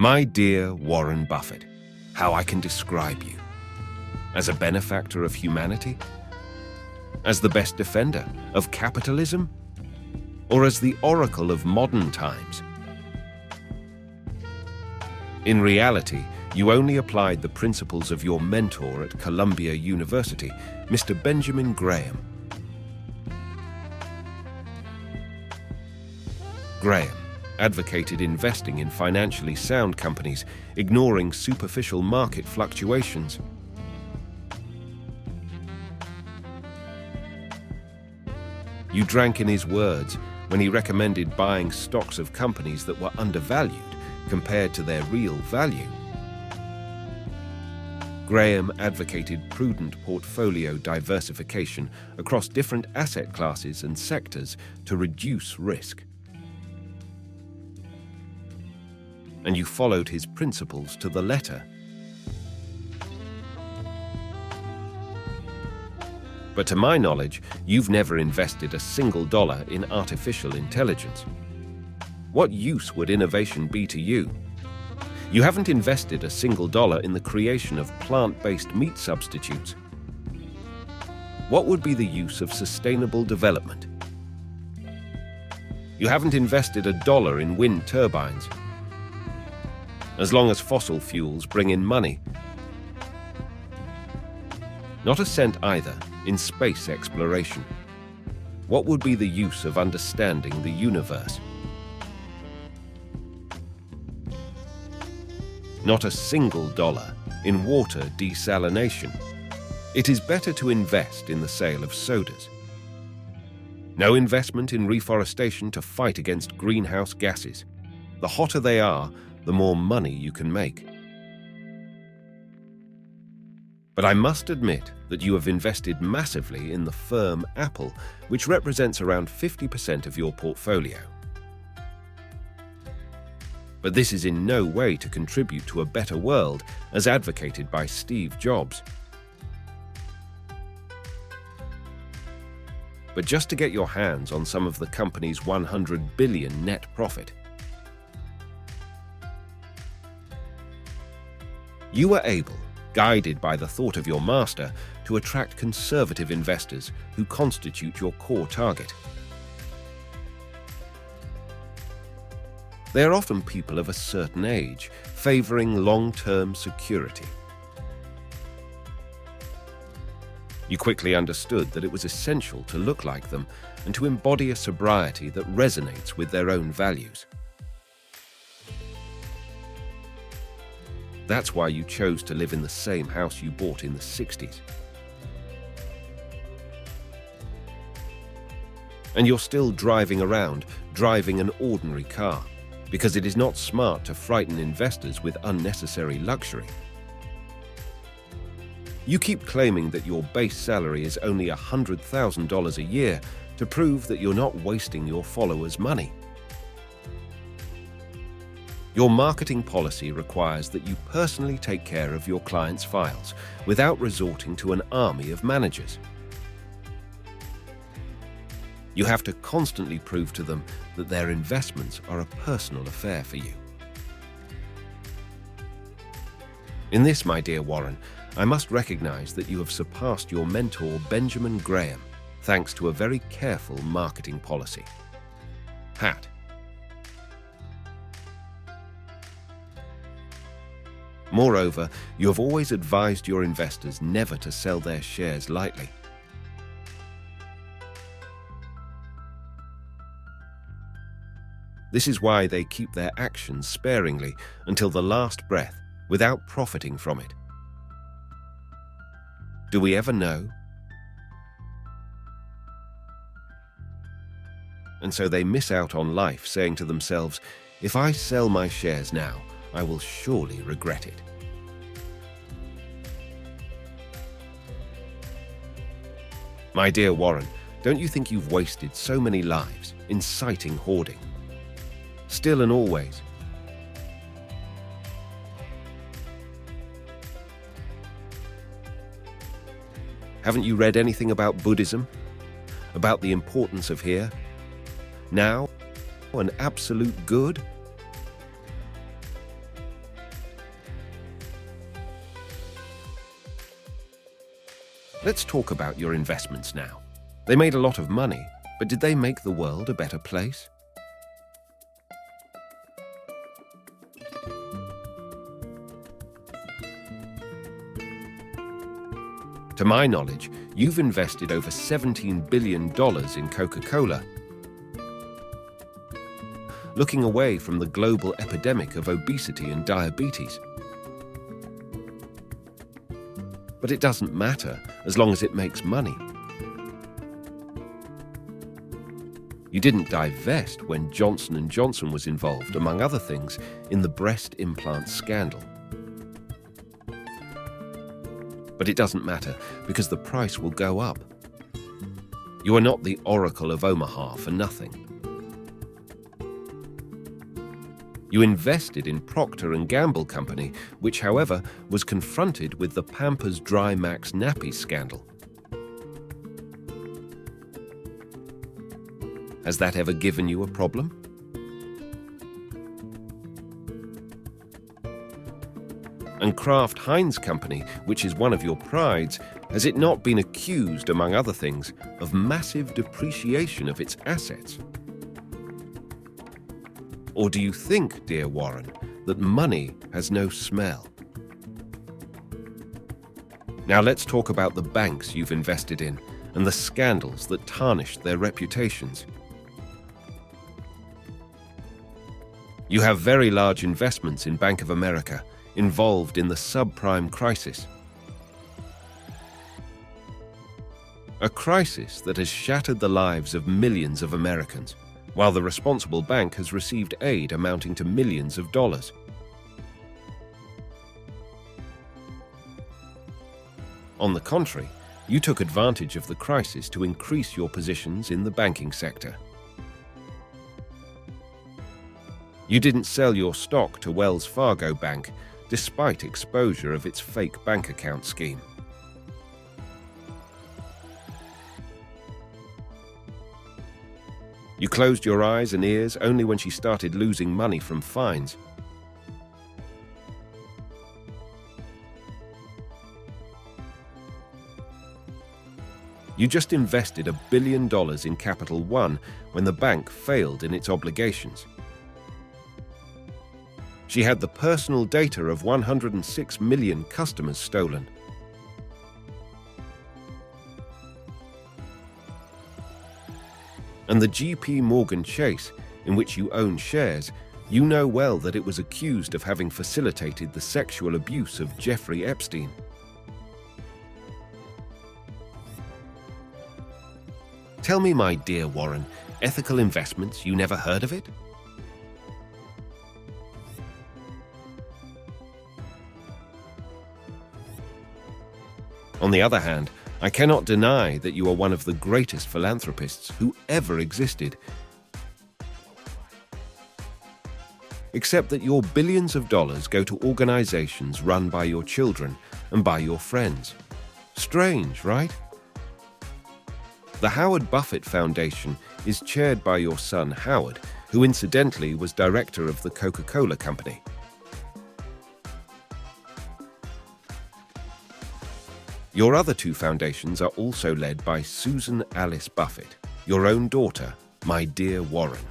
My dear Warren Buffett, how I can describe you. As a benefactor of humanity? As the best defender of capitalism? Or as the oracle of modern times? In reality, you only applied the principles of your mentor at Columbia University, Mr. Benjamin Graham. Graham advocated investing in financially sound companies, ignoring superficial market fluctuations. You drank in his words when he recommended buying stocks of companies that were undervalued compared to their real value. Graham advocated prudent portfolio diversification across different asset classes and sectors to reduce risk. And you followed his principles to the letter. But to my knowledge, you've never invested a single dollar in artificial intelligence. What use would innovation be to you? You haven't invested a single dollar in the creation of plant-based meat substitutes. What would be the use of sustainable development? You haven't invested a dollar in wind turbines. As long as fossil fuels bring in money. Not a cent either in space exploration. What would be the use of understanding the universe? Not a single dollar in water desalination. It is better to invest in the sale of sodas. No investment in reforestation to fight against greenhouse gases. The hotter they are, the more money you can make. But I must admit that you have invested massively in the firm Apple, which represents around 50% of your portfolio. But this is in no way to contribute to a better world as advocated by Steve Jobs. But just to get your hands on some of the company's 100 billion net profit. You were able, guided by the thought of your master, to attract conservative investors who constitute your core target. They are often people of a certain age, favoring long-term security. You quickly understood that it was essential to look like them and to embody a sobriety that resonates with their own values. That's why you chose to live in the same house you bought in the 60s. And you're still driving around, driving an ordinary car, because it is not smart to frighten investors with unnecessary luxury. You keep claiming that your base salary is only $100,000 a year to prove that you're not wasting your followers' money. Your marketing policy requires that you personally take care of your clients' files without resorting to an army of managers. You have to constantly prove to them that their investments are a personal affair for you. In this, my dear Warren, I must recognize that you have surpassed your mentor Benjamin Graham thanks to a very careful marketing policy. Hat. Moreover, you have always advised your investors never to sell their shares lightly. This is why they keep their actions sparingly until the last breath, without profiting from it. Do we ever know? And so they miss out on life, saying to themselves, if I sell my shares now, I will surely regret it. My dear Warren, don't you think you've wasted so many lives inciting hoarding? Still and always. Haven't you read anything about Buddhism? About the importance of here, now, and absolute good? Let's talk about your investments now. They made a lot of money, but did they make the world a better place? To my knowledge, you've invested over $17 billion in Coca-Cola, looking away from the global epidemic of obesity and diabetes. But it doesn't matter as long as it makes money. You didn't divest when Johnson & Johnson was involved, among other things, in the breast implant scandal. But it doesn't matter because the price will go up. You are not the Oracle of Omaha for nothing. You invested in Procter&Gamble company, which, however, was confronted with the Pampers Dry Max nappy scandal. Has that ever given you a problem? And Kraft Heinz company, which is one of your prides, has it not been accused, among other things, of massive depreciation of its assets? Or do you think, dear Warren, that money has no smell? Now let's talk about the banks you've invested in and the scandals that tarnished their reputations. You have very large investments in Bank of America, involved in the subprime crisis. A crisis that has shattered the lives of millions of Americans, while the responsible bank has received aid amounting to millions of dollars. On the contrary, you took advantage of the crisis to increase your positions in the banking sector. You didn't sell your stock to Wells Fargo Bank, despite exposure of its fake bank account scheme. You closed your eyes and ears only when she started losing money from fines. You just invested $1 billion in Capital One when the bank failed in its obligations. She had the personal data of 106 million customers stolen. And the JP Morgan Chase, in which you own shares, you know well that it was accused of having facilitated the sexual abuse of Jeffrey Epstein. Tell me, my dear Warren, ethical investments, you never heard of it? On the other hand, I cannot deny that you are one of the greatest philanthropists who ever existed. Except that your billions of dollars go to organizations run by your children and by your friends. Strange, right? The Howard Buffett Foundation is chaired by your son Howard, who incidentally was director of the Coca-Cola company. Your other two foundations are also led by Susan Alice Buffett, your own daughter, my dear Warren.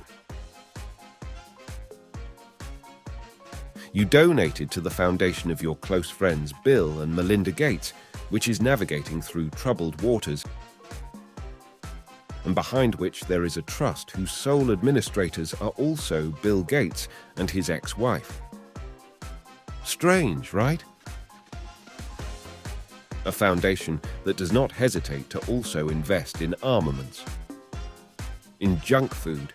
You donated to the foundation of your close friends Bill and Melinda Gates, which is navigating through troubled waters, and behind which there is a trust whose sole administrators are also Bill Gates and his ex-wife. Strange, right? A foundation that does not hesitate to also invest in armaments, in junk food,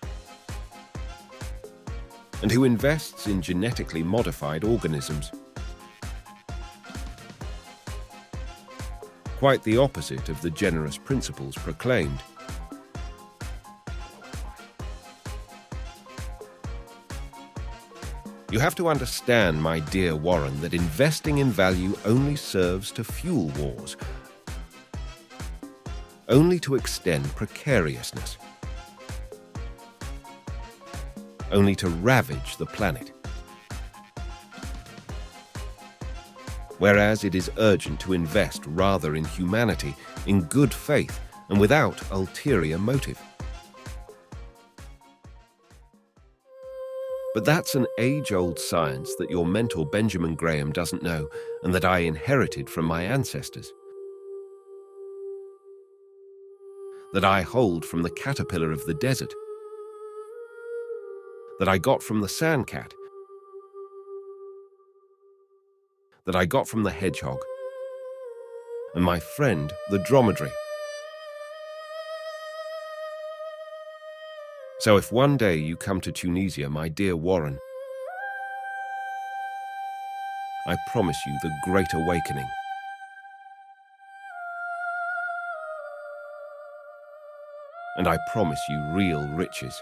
and who invests in genetically modified organisms. Quite the opposite of the generous principles proclaimed. You have to understand, my dear Warren, that investing in value only serves to fuel wars, only to extend precariousness, only to ravage the planet. whereas it is urgent to invest rather in humanity, in good faith, and without ulterior motive. But that's an age-old science that your mentor Benjamin Graham doesn't know, and that I inherited from my ancestors. That I hold from the caterpillar of the desert. That I got from the sandcat. That I got from the hedgehog. And my friend, the dromedary. So if one day you come to Tunisia, my dear Warren, I promise you the Great Awakening. And I promise you real riches.